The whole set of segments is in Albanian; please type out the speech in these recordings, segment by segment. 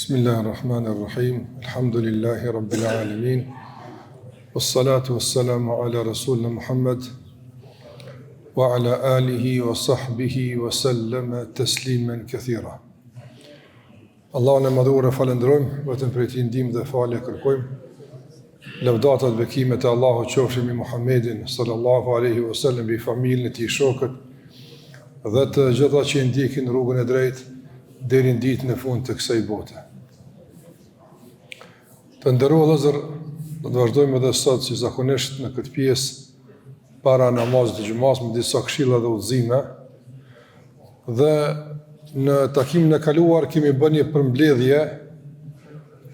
Bismillahirrahmanirrahim. Alhamdulillahi rabbil alamin. Wassalatu wassalamu ala rasulna Muhammad wa ala alihi wa sahbihi wa sallama tasliman kathira. Allahun e madhuar e falendrojmë, vetëm prej tij ndihmë dhe falje kërkojmë. Lavdata dhe bekimet e Allahut qofshin mbi Muhammedin sallallahu alaihi wasallam, mbi familjen e tij, shokët dhe të gjitha që ndjekin rrugën e drejtë deri në ditën e fundit të kësaj bote. Të nderuar vëllezër, do të vazhdojmë edhe sot si zakonisht në këtë pjesë para namazit të xumës me disa këshilla dhe udhëzime. Dhe në takimin e kaluar kemi bërë një përmbledhje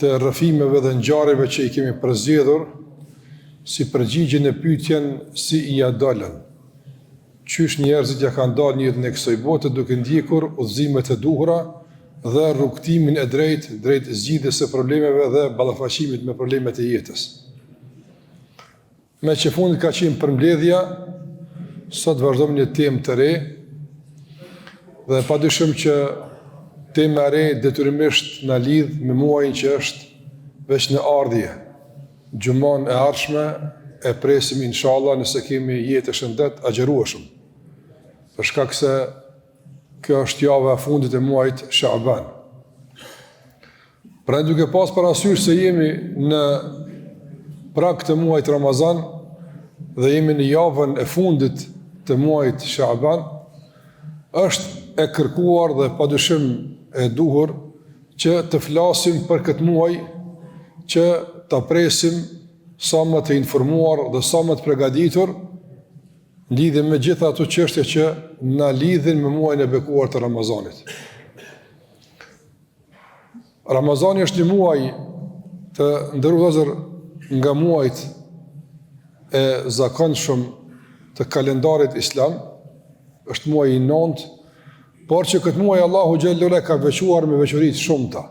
të rrëfimeve dhe ngjarjeve që i kemi përzgjedhur si përgjigje në pyetjen si i ja dalën. Qysh njerëzit ja kanë dalë në jetën e kësaj bote duke ndjekur udhëzimet e duhura dhe rrugtimin e drejt zgjidhjes së problemeve dhe ballafaqimit me problemet e jetës. Me që fundit ka qenë përmbledhja, sot vazhdojmë një temë të re dhe padyshim që tema e re detyrimisht na lidh me muajin që është veç në ardhje. Gjumon e ardhshme e presim inshallah nëse kemi jetë shëndet agjërueshëm. Për shkak se kjo është java e fundit e muajit Shaaban. Pra duke pas parasysh se jemi në prag të muajit Ramazan dhe jemi në javën e fundit të muajit Shaaban, është e kërkuar dhe padyshim e duhur që të flasim për këtë muaj, që ta presim sa më të informuar dhe sa më të përgatitur lidhe me gjitha ato çështje që na lidhin me muajin e bekuar të Ramazanit. Ramazani është një muaj të ndërruar nga muajt e zakonshëm të kalendarit islam, është muaji i 9, por që këtë muaj Allahu xhallahu ala ka veçuar me veçori të shumta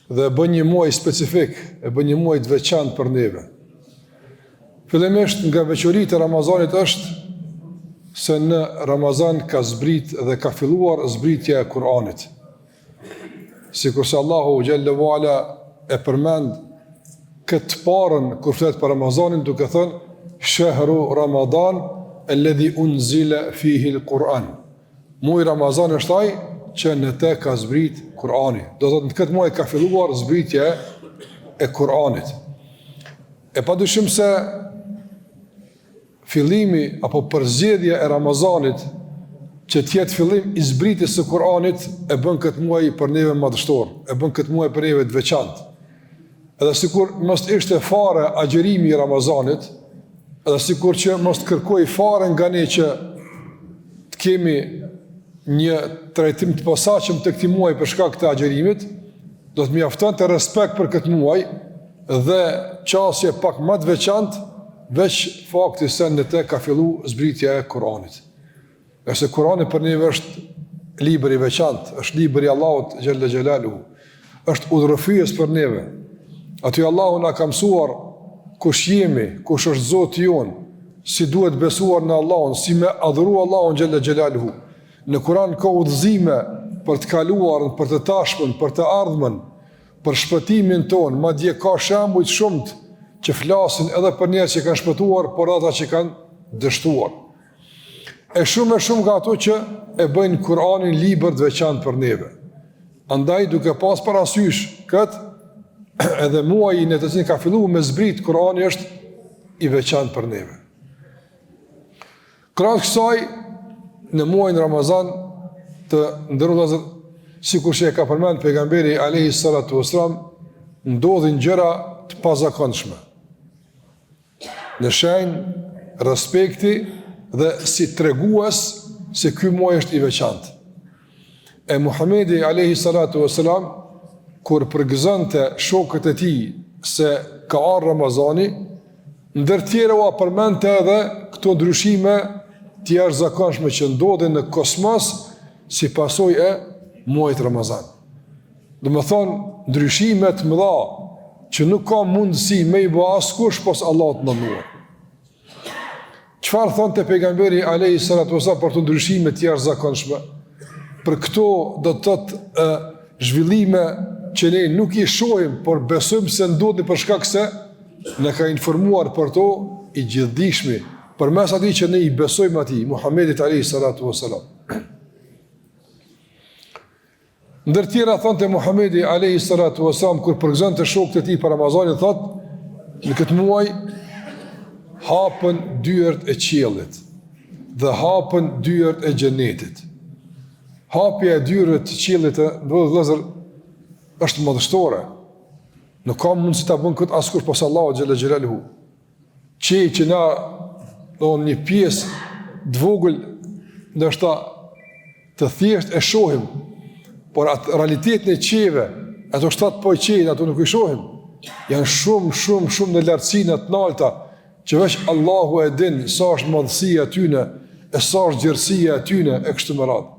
dhe bën një muaj specifik, e bën një muaj të veçantë për neve. Fillimisht nga veçoritë e Ramazanit është se në Ramazan ka zbrit dhe ka filluar zbritja e Kur'anit. Sikur se Allahu xhallahu ala e përmend këtë parën kur flet për Ramazanin duke thënë shahru Ramadan alladhi unzila fihi al-Quran. Muaji Ramazan është ai që në të ka zbrit Kur'ani. Do të thotë në këtë muaj ka filluar zbritja e Kur'anit. E padyshim se fillimi apo përzgjedhja e Ramazanit që të jetë fillim i zbritjes së Kur'anit e bën këtë muaj për neve madhështor, e bën këtë muaj për neve të veçantë. Edhe sikur mos ishte fare agjërimi i Ramazanit, edhe sikur që mos kërkoj fare nga ne që të kemi një trajtim të posaçëm të këtij muaji për shkak të agjërimit, do të mjaftonte respekt për këtë muaj dhe qasje pak më të veçantë veç fakti se në të ka fillu zbritja e Kur'anit. Nëse Kur'ani për neve është libër i veçantë, është libër i Allahut xhalla xhelaluhu, është udhërrëfyes për neve. Aty Allahu na ka mësuar kush jemi, kush është Zoti jon, si duhet besuar në Allahun, si me adhuru Allahun xhalla xhelaluhu. Në Kur'an ka udhëzime për të kaluarën, për të tashmen, për të ardhmen, për shpëtimin ton, madje ka shembuj shumë që flasin edhe për njerëz që kanë shpëtuar, por ata që kanë dështuar. E shumë nga ato që e bëjnë Kur'anin libër të veçantë për neve. Andaj duke pas parasysh këtë, edhe muaji në të cilin ka filluar me zbrit Kur'ani është i veçantë për neve. Krahas kësaj, në muajin Ramazan të ndërruar, sikur që e ka përmend pejgamberi alayhi salatu wasalam, ndodhin gjëra të pazakonshme. Në shenjë respekti dhe si tregues se ky muaj është i veçantë. E Muhamedi alayhi salatu wasalam kur përgëzonte shokët e tij se ka ardhur Ramazani, ndër tjera u përmendte edhe këto ndryshime të jashtëzakonshme që ndodhin në kosmos si pasojë e muajit Ramazan. Domethënë ndryshime të mëdha që nuk ka mundësi me i bë askush pos Allahut mënduar. Çfarë thonte pejgamberi alayhi salatu wasallam për të ndryshime të jashtëzakonshme? Për këto do të thotë zhvillime që ne nuk i shohim, por besojmë se ndodhin për shkak se në ka informuar për to i gjithdijshmi, përmes atij që ne i besojmë atij, Muhamedit alayhi salatu wasalam. Ndër tjera thonte Muhamedi alayhi salatu wasalam kur përgëzonte shokët e tij për Ramazanin, thotë në këtë muaj hapën dyert e qiellit dhe hapën dyert e xhenetit. Hapja e dyert të qiellit vëllezër është madhështore. Nuk ka mundësi ta bën këtë askush pas Allahu xhalla xhelaluhu. Që na do një pjesë të vogël ndoshta të thjesht e shohim, por atë realitetin e qieve, ato 7 qejnë, ato nuk i shohim. Janë shumë në lartësinë të larta, që veç Allahu e din sa është madhësia e tyre, e sa është gjerësia e tyre e kështu me radhë.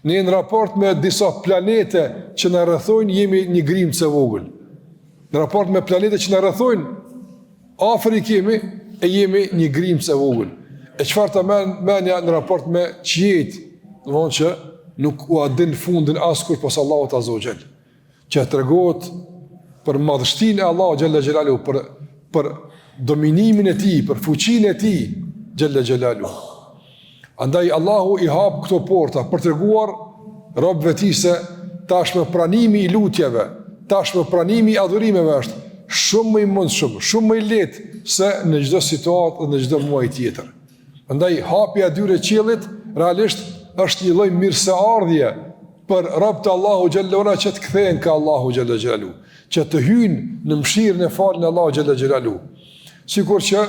Ne në raport me disa planete që na rrethojnë jemi një grimcë e vogël. Në raport me planete që na rrethojnë, afër i kemi e jemi një grimcë e vogël. E çfarë të menja në raport me qiejt, domthonë që nuk u din fundin askush pas Allahut azza wa jall. Që tregohet për madhështinë e Allahut xhalla xhelalu, për dominimin e tij, për fuqinë e tij xhalla xhelalu. Andaj Allahu i hap këto porta për treguar robëve tij se tashmë pranimi i lutjeve, tashmë pranimi i adhurimeve është shumë më i mundshëm, shumë më i lehtë se në çdo situatë dhe në çdo muaj tjetër. Andaj hapja e dyre qiellit realisht është një lloj mirëseardhje për robët e Allahu xhallahu ala që të kthehen ka Allahu xhallahu xhelalu, që të hyjnë në mëshirën e falën e Allahu xhallahu xhelalu. Sikur që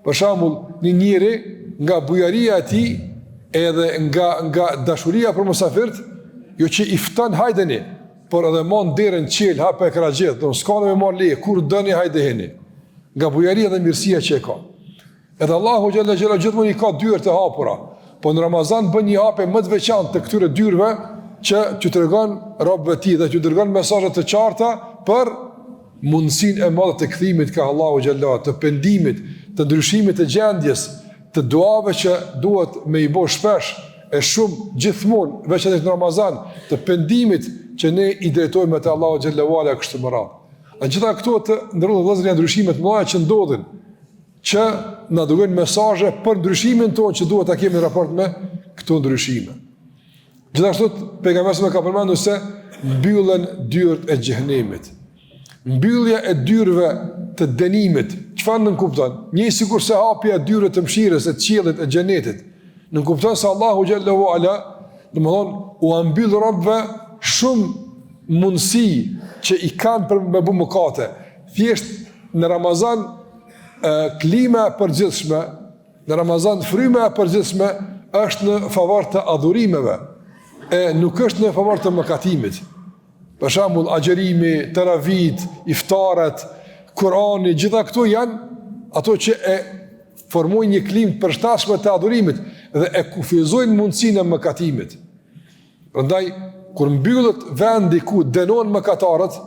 për shembull një njeri nga bujaria e tij edhe nga dashuria për mosafirt, jo që i fton hajdeni, por edhe mon derën qel, hapë e krajgjet, do s'ka në me marrë leje, kur dëni hajdeheni, nga bujaria dhe mirësia që e ka. Edhe Allahu xhallahu xhelalu gjithmonë i ka dyert të hapura, po në Ramazan bën një hapje më të veçantë të këtyre dyrëve që t'ju tregon robëve të tij dhe t'ju dërgon mesazhe të qarta për mundësinë e madhe të kthimit ka Allahu xhallahu, të pendimit, të ndryshimit të gjendjes, të duave që duhet me i bo shpesh e shumë gjithmonë, veçanërisht në Ramazan, të pendimit që ne i drejtojmë te Allahu xhallahu ala kështu më radh. A gjitha këto të ndërrua vëllezër janë ndryshime të mëdha që ndodhin, që na dërgojnë mesazhe për ndryshimin tonë që duhet ta kemi në raport me këto ndryshime. Gjithashtu pejgamberi ka përmendur se mbyllen dyert e xhenemit. Mbyllja e dyrëve të dënimit, çfarë nën kupton? Një sikur se hapja e dyrëve të mëshirës, e qiellit, e xhenetit. Nën kupton se Allahu xhallahu ala, domthon, u mbyll robëve shumë mundësi që i kanë për me bëu mëkate. Thjesht në Ramazan klima e përgjithshme, në Ramazan fryma e përgjithshme është në favor të adhurimeve, e nuk është në favor të mëkatimit. Për shembull, agjerimi, teravit, iftaret, Kurani, gjitha këto janë ato që e formojnë një klimë përshtatshme të adhurimit dhe e kufizojnë mundësinë e mëkatimit. Prandaj, kur mbyllet vendi ku dënohen mëkatarët,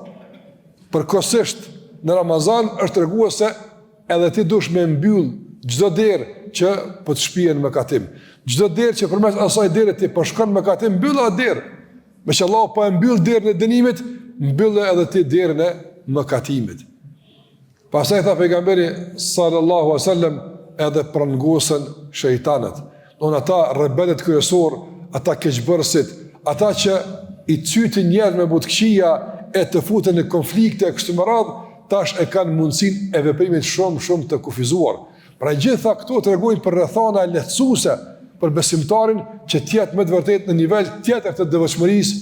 përkohësisht në Ramazan është treguar se edhe ti dush me mbyll çdo derë që po të shpihen mëkatim. Çdo derë që përmes asaj dere ti po shkon mëkatim, mbyll atë derë. Me që Allah po e mbyll derën e dënimit, mbyll edhe ti derën e mëkatimit. Pastaj tha pejgamberi sallallahu alaihi wasallam edhe prangosën shejtanët. Don ata rebelet kryesor, ata keqbërësit, ata që i cytin njerëz me butëqësia e të futen në konflikte kështu me radhë, tash e kanë mundësinë e veprimit shumë të kufizuar. Pra gjitha këto tregojnë për rrethana lehtësuese për besimtarin që tjetë me të vërtet në nivel tjetër të devotshmërisë,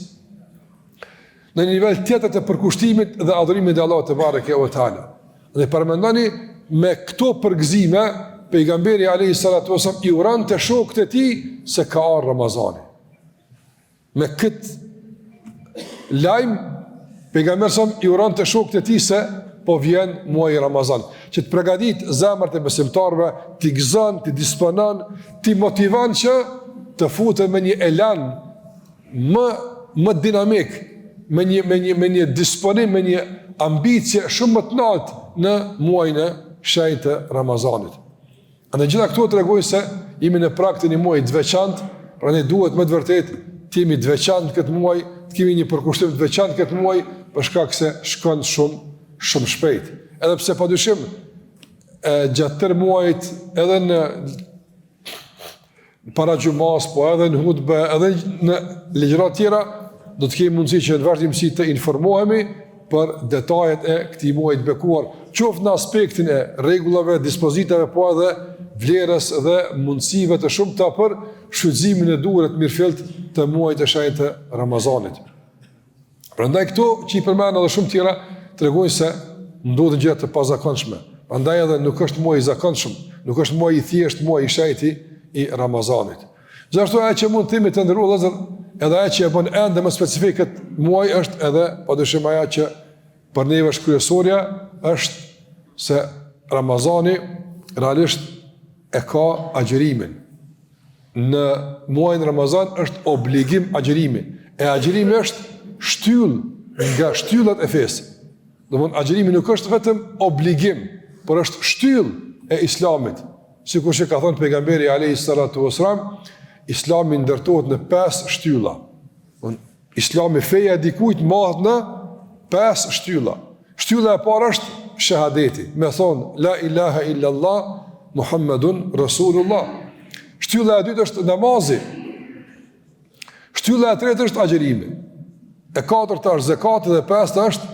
në nivel tjetër të përkushtimit dhe adhurimit dhe Allah të bareke o ta'ala. Dhe përmendoni me këto përgëzime, pejgamberi alayhi salatu wasallam i uran të shokët e tij se ka ardhur Ramazani. Me këtë lajm, pejgamberi i uran të shokët e tij se po vjen muaji Ramazan, që të përgatit zemrat e besimtarëve, t'i gëzon, t'i disponon, t'i motivon që të futen me një elan më dinamik, me një disponim, me një ambicje shumë më të lartë në muajin e shenjtë të Ramazanit. Andaj gjitha këto tregojnë se jemi në prag të një muaji të veçantë, pra ne duhet me të vërtetë të jemi të veçantë këtë muaj, të kemi një përkushtim të veçantë këtë muaj, për shkak se shkon shumë shpejt. Edhe pse padyshim gjatë tërë muajit, edhe në para gjumas, po edhe në hutbe, edhe në ligjërat tjera, do të kemi mundësi që në vazhdimsi të informohemi për detajet e këtij muaji të bekuar, qoftë në aspektin e rregullave, dispozitave, po edhe vlerës dhe mundësive të shumta për shfrytëzimin e duhur të mirëfillt të muajit të shenjtë të Ramazanit. Prandaj këto që i përmend edhe shumë tjera tregojnë se ndodhin gjëra të pazakonshme. Prandaj edhe nuk është muaj i zakonshëm, nuk është muaj i thjeshtë, muaj i shenjtë i Ramazanit. Gjithashtu ajo që mund të themi të ndërruar vëllezër, edhe ajo që e bën ende më specifik këtë muaj është edhe padyshim ajo që për neve është kryesorja, është se Ramazani realisht e ka agjërimin. Në muajin Ramazan është obligim agjërimi. E agjërimi është shtyllë nga shtyllat e fesë. Domthonë agjërimi nuk është vetëm obligim, por është shtyllë e Islamit. Sikur që ka thënë pejgamberi alayhi salatu wasalam, Islami ndërtohet në 5 shtylla. Islami feja dikujt mahet në 5 shtylla. Shtylla e parë është shahadeti, me thonë la ilaha illallah Muhammedun Rasulullah. Shtylla e dytë është namazi. Shtylla e tretë është agjërimi. E katërta është zakati dhe e pesta është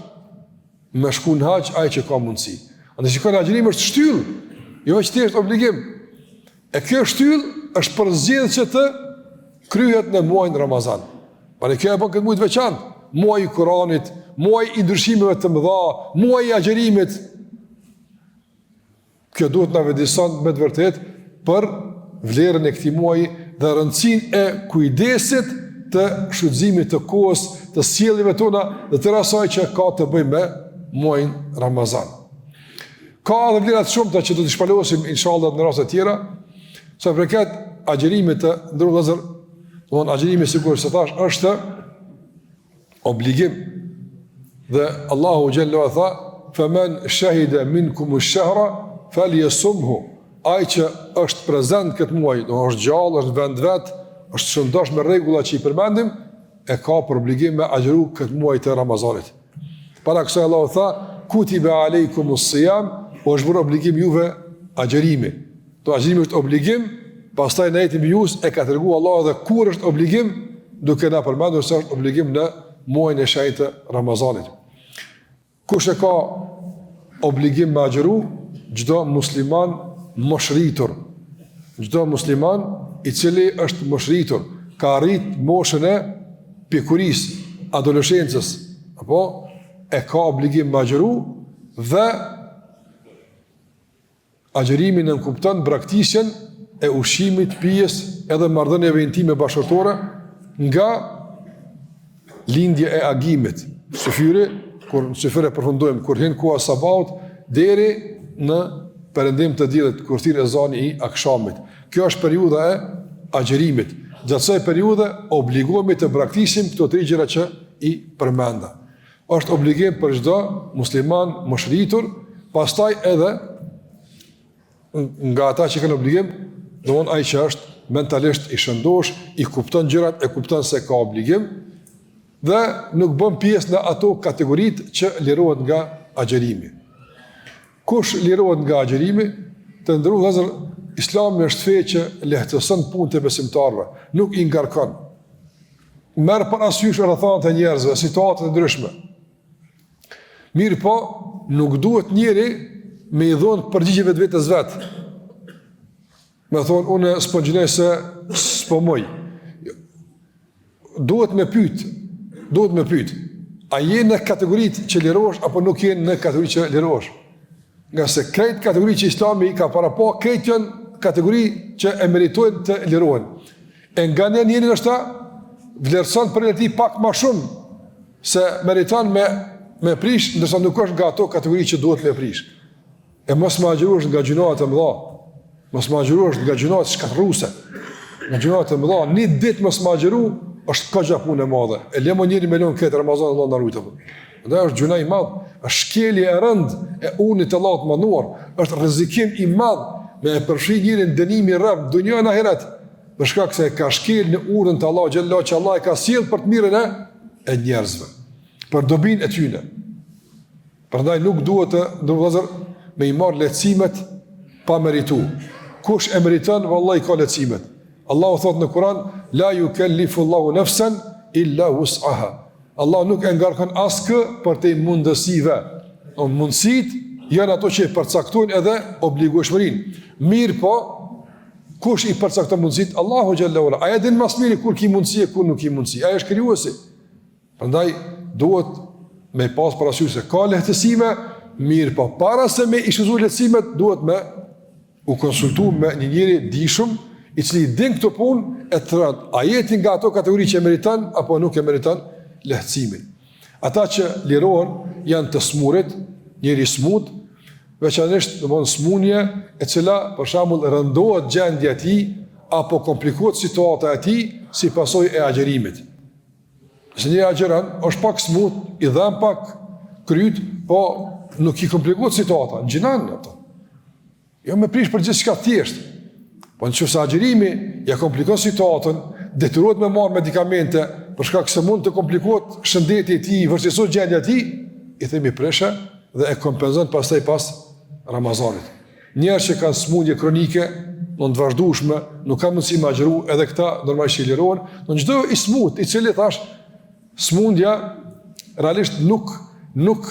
me shku në hax ai që ka mundësi. Andaj shikoni agjërimi është shtyllë, jo vetëm është obligim. E kjo shtyllë është përzgjedhë që të kryhet në muajin Ramazan. Por kjo e bën këtë muaj të veçantë, muaji i Kuranit, muaji i ndryshimeve të mëdha, muaji i agjërimit. Kjo duhet na vëdëson me të vërtetë për vlerën e këtij muaji dhe rëndësinë e kujdesit të shfrytëzimit të kohës, të sjelljeve tona dhe të asaj që ka të bëjë me muajin Ramazan. Ka edhe vlera të shumta që do të shpalosim inshallah në raste të tjera. Sa përket agjërimit të ndërruar vëllezër, domthonë agjërimi sigurisht se thash është obligim. Dhe Allahu xhallahu tha: "Faman shahida minkum ash-shahra falyasumhu." Ai që është prezant këtë muaj, do është gjallë, është vend vet, është shëndosh me rregulla që i përmendim, e ka për obligim me agjëru këtë muaj të Ramazanit. Para kësaj Allahu tha: "Kutiba alaykumus-siyam", është bërë obligim juve agjërimi. To agjërimi është obligim, pastaj në ajetin mbius e ka treguar Allahu edhe kur është obligim, duke na përmendur se është obligim në muajin e shenjtë të Ramazanit. Kush e ka obligim me agjëru? Çdo musliman moshritur. Çdo musliman i cili është moshritur, ka arrit moshën e pikurisë, adoleshencës, apo e ka obligim me agjëru dhe agjërimi nënkupton braktisjen e ushqimit, pijes edhe marrëdhënieve intime bashkëtorë nga lindja e agimit. Kur syfyre përfundojmë, kur hin koha sabahut deri në perëndim të diellit, kur thirr ezani i akshamit. Kjo është periudha e agjërimit. Gjatë kësaj periudhe obligohemi të braktisim këto 3 gjëra që i përmenda. Është obligim për çdo musliman moshritur, pastaj edhe nga ata që kanë obligim, domthonë ai që është mentalisht i shëndosh, i kupton gjërat, e kupton se ka obligim dhe nuk bën pjesë në ato kategoritë që lirohet nga agjërimi. Kush lirohet nga agjërimi? Të ndërruar vëllezër, Islami është fe që lehtëson punët e besimtarëve, nuk i ngarkon. Merr parasysh rrethanat e njerëzve, situatat e ndryshme. Mirë po, nuk duhet njeri me i dhonë përgjigjeve të vetës vetë. Me thonë, unë s'po gjinoj se s'po moj. Duhet me pyt. A je në kategoritë që lirosh, apo nuk je në kategoritë që lirosh? Nga se krejt kategori që Islami ka para po, krejt janë kategori që e meritojnë të lirohen. E nga njëri nështë ta, vlerëson për e ti pak ma shumë, se meriton me prish, ndërsa nuk është nga ato kategori që duhet me prish. E mos më agjëruash nga gjunohat e mëdha, mos më agjëruash nga gjunohat shkatërruese, nga gjunohat e mëdha, një ditë mos më agjëru, është ka punë e madhe. E lemo njëri me lënë këtë Ramazan, Allah në rujtë. Dhe është gjuna i madhë, është shkelje e rënd e unit të Allahut mënduar, është rrezikim i madh me e përfshi njëri në dënimi rrëmë, dunjë në ahiret, për shkak se ka shkel në urën të Allah, gjellë që Allah e ka sjellë për të mirën e njerëzve. për dobin e tyne. Prandaj nuk duhet të me i marrë lehtësimet pa meritu. Kush e meriton, vallahi ka lehtësimet. Allahu thot në Kur'an, la yukallifu Allahu nafsan illa wus'aha. Allah nuk e ngarkon askë për të mundësive. Mundësit janë ato që i përcaktojnë edhe obligueshmërinë. Mirë po, kush i përcakton mundësit? Allahu xhallahu ala. Ai din më së miri kur ki mundësi e kur nuk ki mundësi. Ai është krijuesi. Prandaj duhet me pas parasysh se ka lehtësime, mirë po para se me i shfrytzuar lehtësimet duhet me u konsultu me një njeri dishum i cili din këtë punë e të rënd. A jeti nga ato kategori që e meriton apo nuk e meriton lehtësimin. Ata që lirohen janë të smurit, njeri smut, veçanërisht domthonë smunje e cila për shembull rëndohet gjendja e tij apo komplikohet situata e tij si pasojë e agjerimit. Nëse njëri agjeron, është pak smut, i dhan pak kryt, po nuk i komplikohet situata, ngjinan ato. Jo me prish për gjithçka thjesht. Po nëse agjerimi ja komplikon situatën, detyrohet me marr medikamente për shkak se mund të komplikohet shëndeti i tij, vërtetësohet gjendja e tij, i themi presha dhe e kompenzon pastaj pas Ramazanit. Njerëz që kanë smundje kronike, në të vazhdueshme, nuk kanë mundësi me agjëru, edhe këta normalisht i lirohen. Në çdo i smut, i cili thash smundja realisht nuk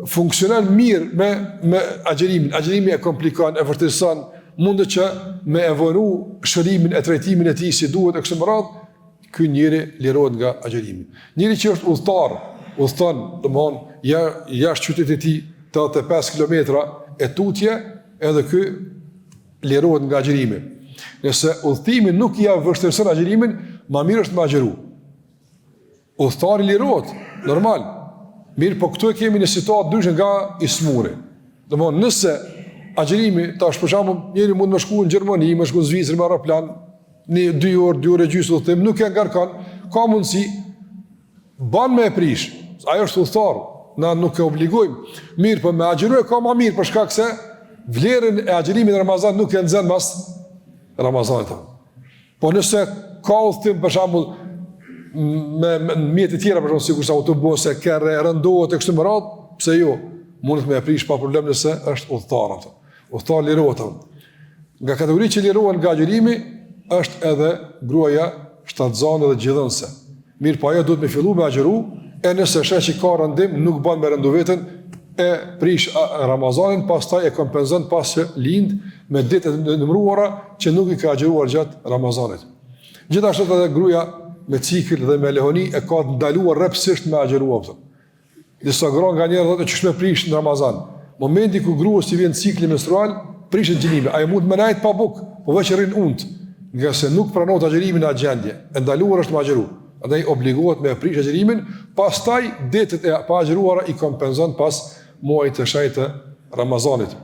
funksionon mirë me agjerimin. Agjerimi e komplikon, e vërtetëson, mundet që me evonu shërimin e trajtimin e tij si duhet e kështu me radhë, ky njeri lirohet nga agjerimi. Njeri që është udhëtar, udhëton, domthonë jashtë qytetit të tij 85 kilometra e tutje, edhe ky lirohet nga agjerimi. Nëse udhëtimi nuk ja vështirëson agjerimin, më mirë është me agjeru. Udhëtari lirohet, normal. Mirë, po këtu e kemi një situatë ndryshe nga i smuri. Domthonë, nëse agjerimi, tash për shembull, njëri mund të shkojë në Gjermani, më shkon në Zvicër me aeroplan, në 2 orë, 2 orë gjysmë udhëtim, nuk e ngarkon, ka mundësi ban me e prish. Ajo është udhëtar, na nuk e obligojmë. Mirë, po me agjeru e ka më mirë për shkak se vlerën e agjerimit në Ramazan nuk e nxjerr mas Ramazanit. Po nëse ka udhëtim për shembull me mjete tjera, për shembull sikur sa autobuse, kerre, rëndohet e kështu me radhë, pse jo? Mundet me e prish pa problem nëse është udhëtar ato. Udhëtar lirohet. Nga kategori që lirohen nga agjerimi është edhe gruaja shtatzane dhe gjithënse. Mirë, po ajo duhet me fillu me agjeru, e nëse sheh që ka rëndim, nuk bën me rëndu veten, e prish Ramazanin, pastaj e kompenzon pas që lind me ditët e numëruara që nuk i ka agjeruar gjatë Ramazanit. Gjithashtu edhe gruaja me cikël dhe me lehoni e ka ndaluar rrepsisht me agjeruar. Disa gra nga njerëz thotë që shme prish në Ramazan. Momenti ku gruas i vjen cikli menstrual, prishet gjinime. Ajo mund me najt pa buk, po veç rrin unt, nga se nuk pranohet agjerimin në agjendje. E ndaluar është me agjeru. Andaj obligohet me prish agjerimin, pastaj ditët e pa agjeruara i kompenzon pas muajit të shenjtë të Ramazanit.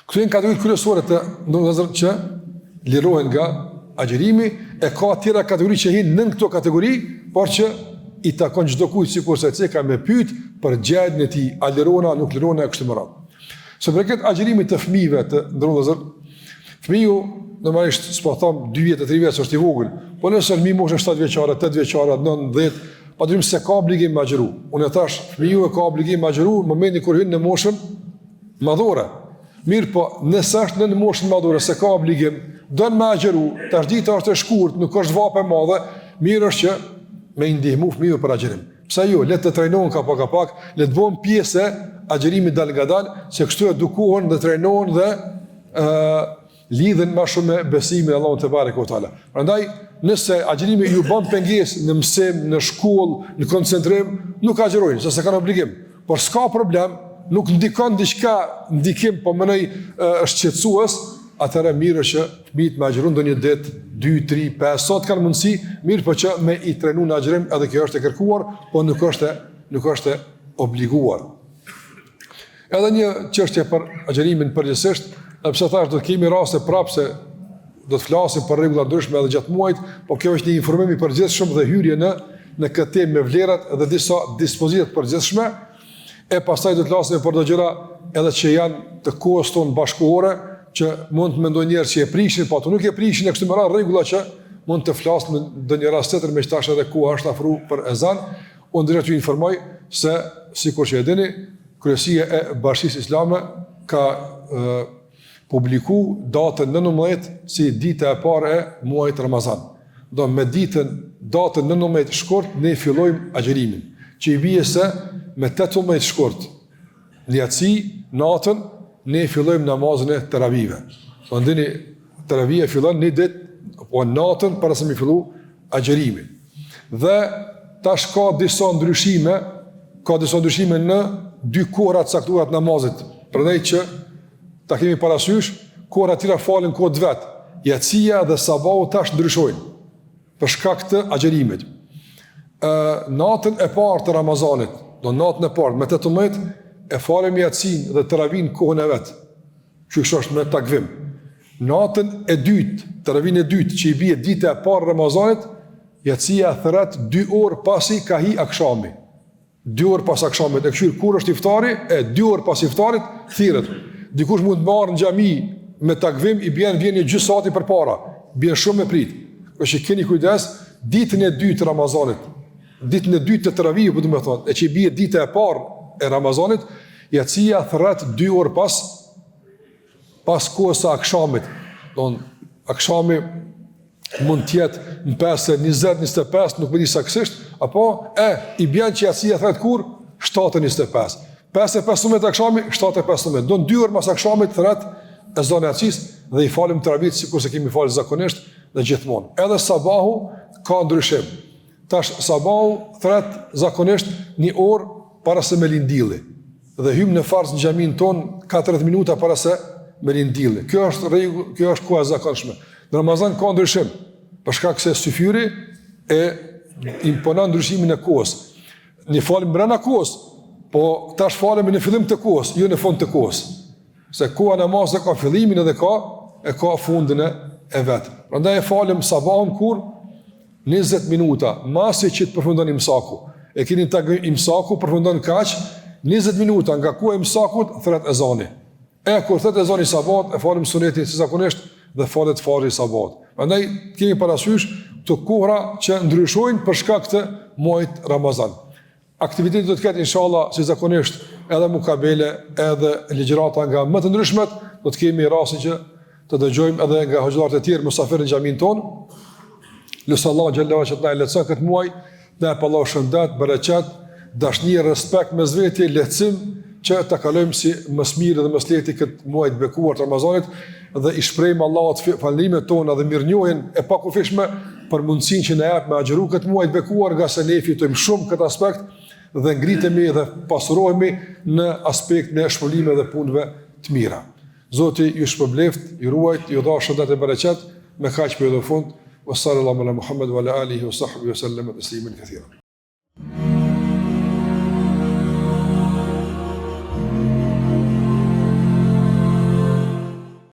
Këto janë kategoritë kryesore të ndonjëherë që lirohen nga agjerimi, e ka tjera kategori që hinë nën këto kategori, por që i takon çdo kujt sikur se ai ka me pyet për gjendjen e tij, a lirona, nuk lirona e kështu me radhë. Së përket agjerimit të fëmijëve të ndonjëherë, fëmiu normalisht s'po them 2 vjet, 3 vjet është i vogël, po nëse fëmiu moshën 7 vjeçare, 8 vjeçare, 9, 10, padyshim se ka obligim me agjeru. Unë thash, fëmiu ka obligim me agjeru në momentin kur hyn në moshën madhore. Mirë, po nëse është në moshën madhore se ka obligim, don me agjeru, tash dita është e shkurt, nuk është vapë e madhe, mirë është që me i ndihmu fëmijëve për agjerim. Pse jo, le të trajnohen kapak, le të bëhen pjesë agjerimit dal nga dal, se kështu edukohen dhe trajnohen dhe lidhen më shumë me besimin e Allahut te barekuhu teala. Prandaj, nëse agjerimi ju bën pengesë në mësim, në shkollë, në koncentrim, nuk agjerojnë, se kanë obligim. Por s'ka problem, nuk ndikon diçka, ndikim, po mënoj është shqetësues, atëherë mirë që fëmijët me agjeron ndonjë ditë, 2, 3, 5, sot kanë mundësi, mirë po që me i trenu në agjerim, edhe kjo është e kërkuar, po nuk është obliguar. Edhe një çështje për agjerimin përgjithsisht, sepse thash do të kemi raste prapë se do të flasim për rregulla ndryshme edhe gjatë muajit, po kjo është një informim i përgjithshëm dhe hyrje në këtë temë me vlerat dhe disa dispozita të përgjithshme, e pastaj do të flasim për do gjëra edhe që janë të kohës tonë bashkëkohore, që mund të mendojnë njerëz që e prishin, po ato nuk e prishin, e kështu me radhë rregulla që mund të flas në ndonjë rast tjetër, me tash edhe ku është afru për ezan, unë direkt ju informoj se sikur që e dini, Kryesia e Bashkisë Islame ka publiku datën 19 si dita e parë e muajit Ramazan. Do me datën 19 shkurt ne fillojmë agjerimin, që i bie se me 18 shkurt në yatsi natën ne fillojmë namazin e teravive. Do ndini teravia fillon një ditë apo natën para se mi fillu agjerimin. Dhe tash ka disa ndryshime në dy kohra të caktuara të namazit. Prandaj që ta kemi parasysh, kohra tira falen kohë vet. Yatsia dhe sabahu tash ndryshojnë për shkak të agjerimit. Natën e parë të Ramazanit, do natën e parë me 18 e falem yatsin dhe teravin kohën e vet. Që është me takvim. Natën e dytë, teravin e dytë që i bie dita e parë e Ramazanit, yatsia thret 2 orë pasi ka hi akshami. 2 orë pas akshamit e këshir kur është iftari, 2 orë pas iftarit thirret. Dikush mund të marrë në xhami me takvim, i vjen një gjysmë sati përpara, bën shumë me prit. Kështu që keni kujdes, ditën e dytë të Ramazanit, ditën e dytë të teravih, po do të thonë, e që bie dita e parë e Ramazanit, yatsia thret 2 orë pas kohës së akshamit. Don akshami mund të jetë në 5:20-25, nuk më di saktësisht, apo i bjen që yatsia thret kur 7:25. 5:15 akshami, 7:15. Do në 2 orë mas akshamit thret ezani yatsis dhe i falim teravit sikur se kemi falë zakonisht dhe gjithmonë. Edhe sabahu ka ndryshim. Tash sabahu thret zakonisht 1 orë para se me lindilli. Dhe hym në farz në xhamin ton 40 minuta para se me lindilli. Kjo është rregull, kjo është koha e zakonshme. Në Ramazan ka ndryshim, për shkak se syfyri e imponon ndryshimin e kohës. Ne falim brenda kohës, po tash falemi në fillim të kohës, jo në fund të kohës. Se koha namazit ka fillimin edhe ka fundin e vet. Prandaj e falim sabahun kur 20 minuta, masi që të përfundon imsaku. E keni të imsaku përfundon kaq 20 minuta nga koha e imsakut thret ezani. Kur thret ezani sabat, e falim sunetin si zakonisht dhe falet farzi sabat. Prandaj kemi parasysh të kohra që ndryshojnë për shkak të muajit Ramazan. Aktiviteti do të ketë inshallah si zakonisht edhe mukabele, edhe ligjërata nga më të ndryshmet, do të kemi rastin që të dëgjojmë edhe nga hoxhallarët e tjerë musafirë në xhamin ton. Lutë Allah xhallahu që të na lehtëson këtë muaj, ne pa Allah shëndet, bereqet, dashni, respekt mes veti, lehtësim që ta kalojmë si më së miri dhe më së lehti këtë muaj të bekuar të Ramazanit dhe i shprehim Allahut falënderimet tona dhe mirënjohjen e pakufishme për mundësinë që na jep me agjëru këtë muaj të bekuar, nga se ne fitojmë shumë këtë aspekt dhe ngritemi dhe pasurohemi në aspekt në shpëlime dhe punëve të mira. Zoti ju shpërbleft, ju ruajt, ju dha shëndet e bereqet, me kaq për edhe fund. Wa sallallahu ala Muhammad wa ala alihi wa sahbihi wa sallam tasliman katira.